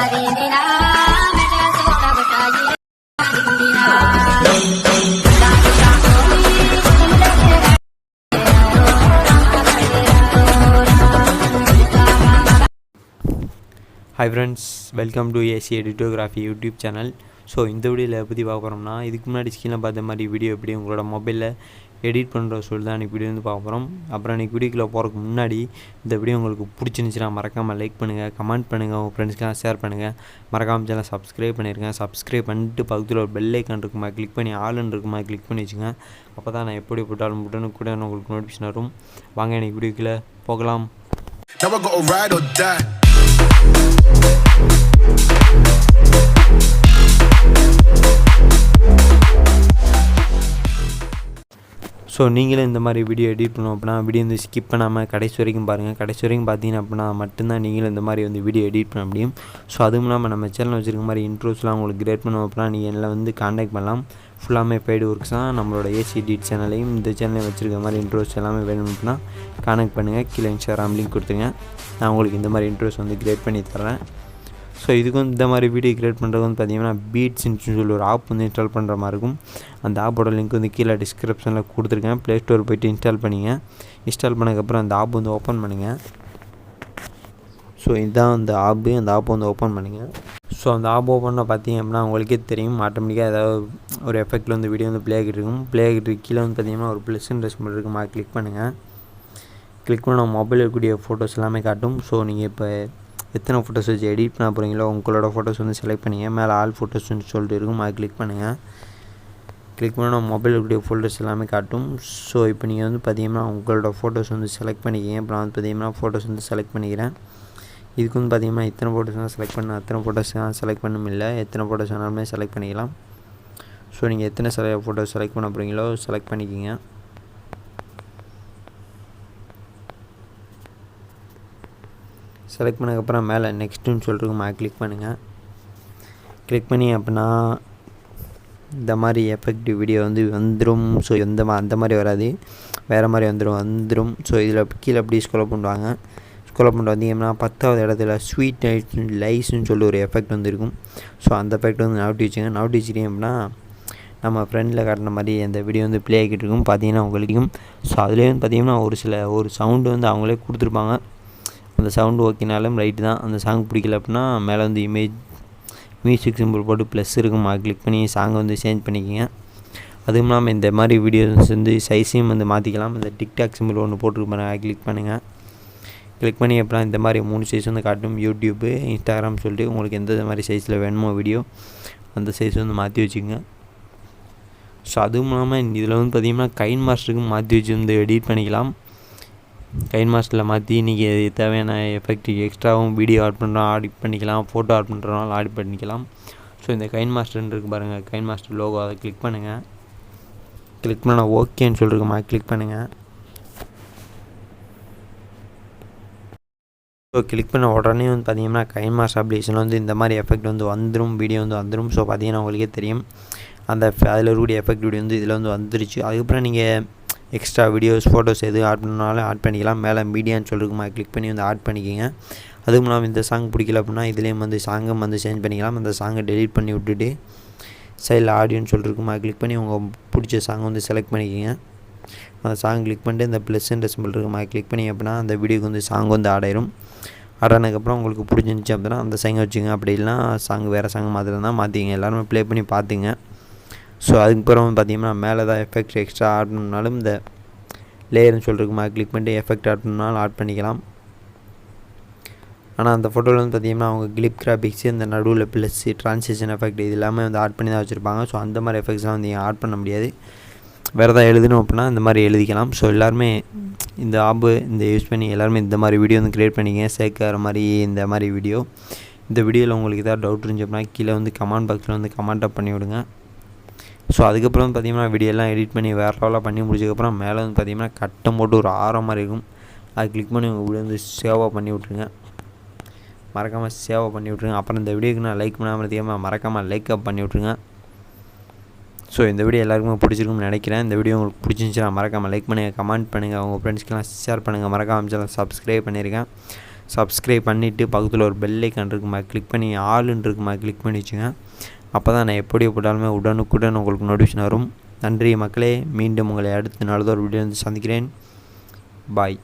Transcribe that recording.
Hi friends, welcome to AC Editography YouTube channel. So இந்த வீடியோவில் பற்றி பார்க்க போகிறோம்னா, இதுக்கு முன்னாடி ஸ்கிரீனில் பார்த்த மாதிரி வீடியோ எப்படி உங்களோட மொபைலில் எடிட் பண்ணுற சொல்லி தான் அன்றைக்கி வீடியோ வந்து பார்க்க போகிறோம். அப்புறம் அன்றைக்கி வீடியோக்குள்ளே போகிறதுக்கு முன்னாடி இந்த வீடியோ உங்களுக்கு பிடிச்சிருந்துச்சுன்னா மறக்காமல் லைக் பண்ணுங்கள், கமெண்ட் பண்ணுங்கள், உங்கள் ஃப்ரெண்ட்ஸ்க்கெலாம் ஷேர் பண்ணுங்கள். மறக்காமல் சேனல் சப்ஸ்கிரைப் பண்ணியிருக்கேன். சப்ஸ்கிரைப் பண்ணிட்டு பக்கத்தில் ஒரு பெல் ஐக்கான் இருக்குமா கிளிக் பண்ணி ஆளுன்னு இருக்குமா கிளிக் பண்ணி வச்சுங்க. அப்போ தான் நான் எப்படி போட்டாலும் கூட உங்களுக்கு நோட்டிஃபிகேஷன் வரும். வாங்க இன்றைக்கி வீடியோக்குள்ளே போகலாம். ஸோ நீங்களும் இந்த மாதிரி வீடியோ எடிட் பண்ணோம் அப்படின்னா வீடியோ வந்து ஸ்கிப் பண்ணாமல் கடைசி வரைக்கும் பாருங்கள். கடைசி வரைக்கும் பார்த்தீங்கன்னா அப்படின்னா மட்டும்தான் நீங்களும் இந்த மாதிரி வந்து வீடியோ எடிட் பண்ண முடியும். ஸோ அதுவும் இல்லாமல் நம்ம சேனல் வச்சுருக்க மாதிரி இன்ட்ரோஸ்லாம் உங்களுக்கு கிரியேட் பண்ணோம் அப்படின்னா நீங்கள் எல்லாம் வந்து காண்டாக்ட் பண்ணலாம். ஃபுல்லாமே பெய்டு ஒர்க்ஸ் தான். நம்மளோட ஏசி எடிட் சேனலையும் இந்த சேனலையும் வச்சுருக்க மாதிரி இன்ட்ரோஸ் எல்லாமே வேணும் அப்படின்னா காண்டாக்ட் பண்ணுங்கள். கீழே இன்ஸ்டாகிராம் லிங்க் கொடுத்துருங்க. நான் உங்களுக்கு இந்த மாதிரி இன்ட்ரோஸ் வந்து கிரியேட் பண்ணி தரேன். ஸோ இதுக்கு வந்து இந்த மாதிரி வீடியோ கிரியேட் பண்ணுறது வந்து பார்த்திங்கன்னா Beatsync சொல்லி ஒரு ஆப் வந்து இன்ஸ்டால் பண்ணுற மாதிரி இருக்கும். அந்த ஆப்போட லிங்க் வந்து கீழே டிஸ்கிரிப்ஷனில் கொடுத்துருக்கேன். ப்ளே ஸ்டோர் போய்ட்டு இன்ஸ்டால் பண்ணிங்க. இன்ஸ்டால் பண்ணதுக்கப்புறம் அந்த ஆப் வந்து ஓப்பன் பண்ணுங்கள். ஸோ இதுதான் அந்த ஆப் வந்து ஓப்பன் பண்ணுங்கள். ஸோ அந்த ஆப் ஓப்பன் பண்ண பார்த்தீங்க அப்படின்னா உங்களுக்கே தெரியும், ஆட்டோமேட்டிக்காக ஏதாவது ஒரு எஃபெக்ட்டில் வந்து வீடியோ வந்து ப்ளே ஆகிட்டு இருக்கும். ப்ளே ஆகிட்டு கீழே வந்து பார்த்திங்கன்னா ஒரு +ன்ற சிம்பிள் இருக்குமா, கிளிக் பண்ணுங்கள். கிளிக் பண்ண மொபைலில் இருக்கக்கூடிய ஃபோட்டோஸ் எல்லாமே காட்டும். ஸோ நீங்கள் இப்போ எத்தனை ஃபோட்டோஸ் வச்சு எடிட் பண்ண போகிறீங்களோ உங்களோட ஃபோட்டோஸ் வந்து செலக்ட் பண்ணிங்க. மேலே ஆல் ஃபோட்டோஸ்ன்னு சொல்லிட்டு இருக்கும், அதை கிளிக் பண்ணுங்கள். கிளிக் பண்ணால் மொபைலில் இருக்கக்கூடிய ஃபோல்டர்ஸ் எல்லாமே காட்டும். ஸோ இப்போ நீங்கள் வந்து பார்த்தீங்கன்னா உங்களோட ஃபோட்டோஸ் வந்து செலக்ட் பண்ணிக்கிங்க. இப்போ நான் வந்து பார்த்தீங்கன்னா ஃபோட்டோஸ் வந்து செலக்ட் பண்ணிக்கிறேன். இதுக்கு வந்து பார்த்தீங்கன்னா இத்தனை ஃபோட்டோஸ் தான் செலக்ட் பண்ண, அத்தனை ஃபோட்டோஸ் தான் செலக்ட் பண்ணணும் இல்லை, எத்தனை ஃபோட்டோஸ் வேணாலுமே செலக்ட் பண்ணிக்கலாம். ஸோ நீங்கள் எத்தனை ஃபோட்டோஸ் செலக்ட் பண்ண போகிறீங்களோ செலக்ட் பண்ணிக்கிங்க. செலக்ட் பண்ணதுக்கப்புறம் மேலே நெக்ஸ்ட்டுன்னு சொல்லிட்டு கிளிக் பண்ணுங்கள். கிளிக் பண்ணி அப்படின்னா இந்த மாதிரி எஃபெக்டிவ் வீடியோ வந்து வந்துடும். ஸோ அந்த மாதிரி வராது, வேறு மாதிரி வந்துடும். ஸோ இதில் கீழே அப்படி ஸ்க்ரோல் பண்ணுவாங்க. ஸ்க்ரோல் பண்ணிட்டு வந்தீங்கன்னா 10வது இடத்துல ஸ்வீட் லைஸ்ன்னு சொல்லி ஒரு எஃபெக்ட் வந்து இருக்கும். ஸோ அந்த எஃபெக்ட் வந்து நவுட்டி வச்சுங்க. நவுட்டி வச்சுட்டீங்க அப்படின்னா நம்ம ஃப்ரெண்டில் காட்டின மாதிரி அந்த வீடியோ வந்து ப்ளே ஆகிட்டு இருக்கும் பார்த்தீங்கன்னா உங்களுக்கும். ஸோ அதுலேயே வந்து பார்த்திங்கன்னா ஒரு சவுண்டு வந்து அவங்களே கொடுத்துருப்பாங்க. அந்த சவுண்டு ஓகேனாலும் ரைட்டு தான். அந்த சாங் பிடிக்கல அப்படின்னா மேலே வந்து மியூசிக் சிம்பிள் போட்டு ப்ளஸ் இருக்கும், அதை கிளிக் பண்ணி சாங்கை வந்து சேஞ்ச் பண்ணிக்கோங்க. அதுவும் இல்லாமல் இந்த மாதிரி வீடியோஸ் வந்து சைஸையும் வந்து மாற்றிக்கலாம். இந்த டிக்டாக் சிம்பிள் ஒன்று போட்டுருப்பாங்க, அதை கிளிக் பண்ணுங்கள். கிளிக் பண்ணி அப்புறம் இந்த மாதிரி 3 சைஸ் வந்து காட்டும். யூடியூப்பு, இன்ஸ்டாகிராம் சொல்லிட்டு உங்களுக்கு எந்த மாதிரி சைஸில் வேணுமோ வீடியோ அந்த சைஸ் வந்து மாற்றி வச்சுக்கோங்க. ஸோ அதுவும் இல்லாமல் இதில் வந்து பார்த்திங்கன்னா கைன் மாஸ்டருக்கு மாற்றி வச்சு வந்து எடிட் பண்ணிக்கலாம். கைன் மாஸ்டரில் மாற்றி நீங்கள் தேவையான எஃபெக்ட் எக்ஸ்ட்ராவும் வீடியோ ஆட் பண்ணிக்கலாம், ஃபோட்டோ ஆட் பண்ணுறதுனால ஆட் பண்ணிக்கலாம். ஸோ இந்த கைன் மாஸ்டர்ன்னு இருக்குது பாருங்கள், கைன் மாஸ்டர் லோகோ, அதை கிளிக் பண்ணுங்கள். கிளிக் பண்ண ஓகேன்னு சொல்லிருக்குமா, கிளிக் பண்ணுங்கள். ஸோ கிளிக் பண்ண உடனே வந்து பார்த்திங்கன்னா கைன் மாஸ்டர் அப்ளிகேஷனில் வந்து இந்த மாதிரி எஃபெக்ட் வந்து வந்துடும், வீடியோ வந்து வந்துடும். ஸோ பார்த்திங்கன்னா உங்களுக்கே தெரியும் அதில் இருக்கக்கூடிய எஃபெக்ட் வீடியோ வந்து இதில் வந்து வந்துருச்சு. அதுக்கப்புறம் நீங்கள் எக்ஸ்ட்ரா வீடியோஸ் ஃபோட்டோஸ் எது ஆட் பண்ணாலும் ஆட் பண்ணிக்கலாம். மேலே மீடியான்னு சொல்லிருக்குமா, கிளிக் பண்ணி வந்து ஆட் பண்ணிக்கோங்க. அதுவும் இல்லாமல் இந்த சாங் பிடிக்கல அப்படின்னா இதுலேயும் வந்து சாங்கும் வந்து சேஞ்ச் பண்ணிக்கலாம். அந்த சாங்கை டெலீட் பண்ணி விட்டுட்டு சைடில் ஆடியோன்னு சொல்லிருக்குமா, கிளிக் பண்ணி உங்கள் பிடிச்ச சாங்கை வந்து செலக்ட் பண்ணிக்கோங்க. அந்த சாங் கிளிக் பண்ணிட்டு இந்த +ன்ற சிம்பிள் இருக்குமா, கிளிக் பண்ணி அப்படின்னா அந்த வீடியோக்கு வந்து சாங் வந்து ஆடாயிரும். ஆடானதுக்கப்புறம் உங்களுக்கு பிடிச்சிருந்துச்சி அப்படின்னா அந்த சாங்கை வச்சுங்க. அப்படி இல்லைனா வேறு சாங் மாற்றிருந்தால் மாற்றிங்க. எல்லாருமே ப்ளே பண்ணி பார்த்துங்க. ஸோ அதுக்கப்புறம் பார்த்திங்கன்னா மேலே தான் எஃபெக்ட் எக்ஸ்ட்ரா ஆட் பண்ணாலும் இந்த லேயர்னு சொல்லிருக்குமா, கிளிக் பண்ணிட்டு எஃபெக்ட் ஆட் பண்ணாலும் ஆட் பண்ணிக்கலாம். ஆனால் அந்த ஃபோட்டோவில் வந்து பார்த்திங்கன்னா அவங்க கிளிப் கிராபிக்ஸு, இந்த நடுவில் ப்ளஸ்ஸு, ட்ரான்சிஷன் எஃபெக்ட் இது எல்லாமே வந்து ஆட் பண்ணி தான் வச்சுருப்பாங்க. ஸோ அந்த மாதிரி எஃபெக்ட்ஸ்லாம் வந்து நீங்கள் ஆட் பண்ண முடியாது. வேறு எதாவது எழுதணும் அப்படின்னா இந்த மாதிரி எழுதிக்கலாம். ஸோ எல்லாருமே இந்த யூஸ் பண்ணி எல்லாருமே இந்த மாதிரி வீடியோ வந்து க்ரியேட் பண்ணிங்க. சேர்க்குற மாதிரி இந்த மாதிரி வீடியோ. இந்த வீடியோவில் உங்களுக்கு எதாவது டவுட் இருந்துச்சு அப்படின்னா கீழே வந்து கமெண்ட் பாக்ஸில் வந்து கமெண்ட்டாக பண்ணி விடுங்க. ஸோ அதுக்கப்புறம் வந்து பார்த்திங்கன்னா வீடியோலாம் எடிட் பண்ணி வேறு லெவலாக பண்ணி முடிச்சதுக்கப்புறம் மேலே வந்து பார்த்திங்கன்னா கட்டம் போட்டு ஒரு ஆரம் மாதிரி இருக்கும், அதை கிளிக் பண்ணி உங்கள் வீடியோ வந்து சேவாக பண்ணி விட்ருங்க. மறக்காமல் சேவாக பண்ணி விட்ருங்க. அப்புறம் இந்த வீடியோக்கு நான் லைக் பண்ணாமல் இருந்தீங்கன்னா மறக்காமல் லைக் அப் பண்ணி விட்ருங்க. ஸோ இந்த வீடியோ எல்லாருக்குமே பிடிச்சிருக்கும்னு நினைக்கிறேன். இந்த வீடியோ உங்களுக்கு பிடிச்சிருந்துச்சுன்னா மறக்காமல் லைக் பண்ணுங்கள், கமெண்ட் பண்ணுங்கள், உங்கள் ஃப்ரெண்ட்ஸ்க்கெலாம் ஷேர் பண்ணுங்கள். மறக்காமல் சேனல் சப்ஸ்கிரைப் பண்ணியிருக்கேன். சப்ஸ்கிரைப் பண்ணிவிட்டு பக்கத்தில் ஒரு பெல் ஐக்கான் இருக்குமா கிளிக் பண்ணி ஆளுன்னு இருக்குமா கிளிக் பண்ணி வச்சுங்க. அப்போ தான் நான் எப்படி போட்டாலுமே உடனுக்குடன் உங்களுக்கு நோட்டிஃபிகேஷன் வரும். நன்றி மக்களே. மீண்டும் உங்களை அடுத்த நாள் ஒரு வீடியோ வந்து சந்திக்கிறேன். பாய்.